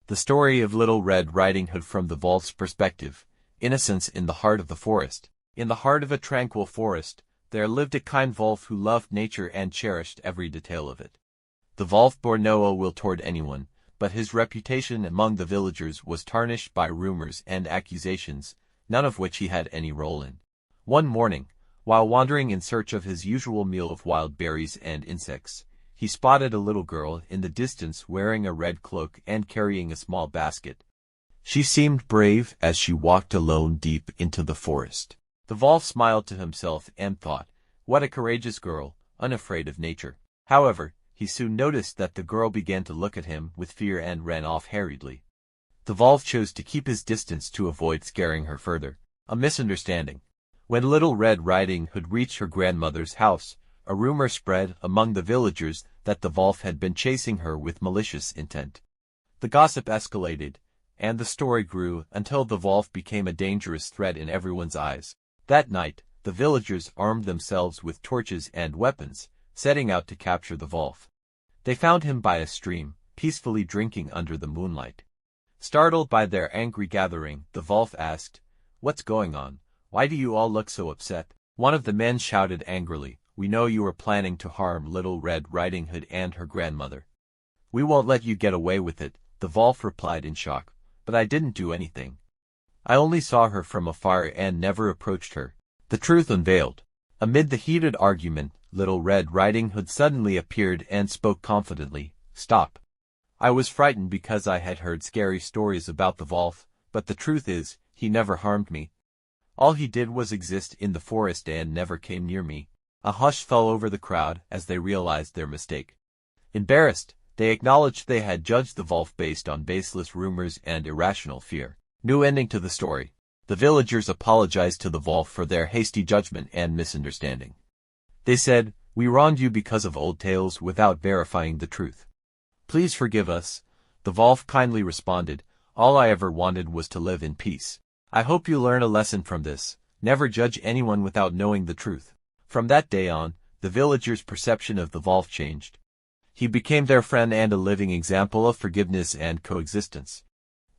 The story of Little Red Riding Hood from the Wolf's perspective. Innocence in the heart of the forest. In the heart of a tranquil forest, there lived a kind wolf who loved nature and cherished every detail of it. The wolf bore no ill will toward anyone, but his reputation among the villagers was tarnished by rumors and accusations, none of which he had any role in. One morning, while wandering in search of his usual meal of wild berries and insects, he spotted a little girl in the distance wearing a red cloak and carrying a small basket. She seemed brave as she walked alone deep into the forest. The wolf smiled to himself and thought, "What a courageous girl, unafraid of nature." However, he soon noticed that the girl began to look at him with fear and ran off hurriedly. The wolf chose to keep his distance to avoid scaring her further. A misunderstanding. When Little Red Riding Hood reached her grandmother's house, a rumor spread among the villagers that the wolf had been chasing her with malicious intent. The gossip escalated, and the story grew until the wolf became a dangerous threat in everyone's eyes. That night, the villagers armed themselves with torches and weapons, setting out to capture the wolf. They found him by a stream, peacefully drinking under the moonlight. Startled by their angry gathering, the wolf asked, "What's going on? Why do you all look so upset?" One of the men shouted angrily, "We know you are planning to harm Little Red Riding Hood and her grandmother." "We won't let you get away with it," the wolf replied in shock, "but I didn't do anything. I only saw her from afar and never approached her." The truth unveiled. Amid the heated argument, Little Red Riding Hood suddenly appeared and spoke confidently, "Stop. I was frightened because I had heard scary stories about the wolf, but the truth is, he never harmed me. All he did was exist in the forest and never came near me." A hush fell over the crowd as they realized their mistake. Embarrassed, they acknowledged they had judged the wolf based on baseless rumors and irrational fear. New ending to the story. The villagers apologized to the wolf for their hasty judgment and misunderstanding. They said, "We wronged you because of old tales without verifying the truth. Please forgive us." The wolf kindly responded, "All I ever wanted was to live in peace. I hope you learn a lesson from this. Never judge anyone without knowing the truth." From that day on, the villagers' perception of the wolf changed. He became their friend and a living example of forgiveness and coexistence.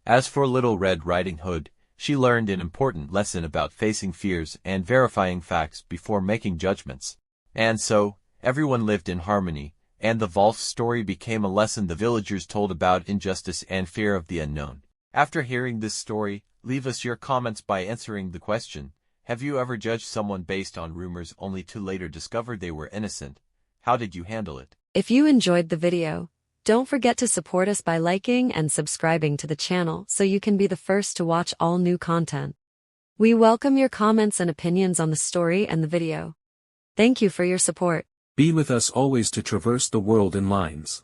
As for Little Red Riding Hood, she learned an important lesson about facing fears and verifying facts before making judgments. And so, everyone lived in harmony, and the wolf's story became a lesson the villagers told about injustice and fear of the unknown. After hearing this story, leave us your comments by answering the question, have you ever judged someone based on rumors only to later discover they were innocent? How did you handle it? If you enjoyed the video, don't forget to support us by liking and subscribing to the channel so you can be the first to watch all new content. We welcome your comments and opinions on the story and the video. Thank you for your support. Be with us always to traverse the world in lines.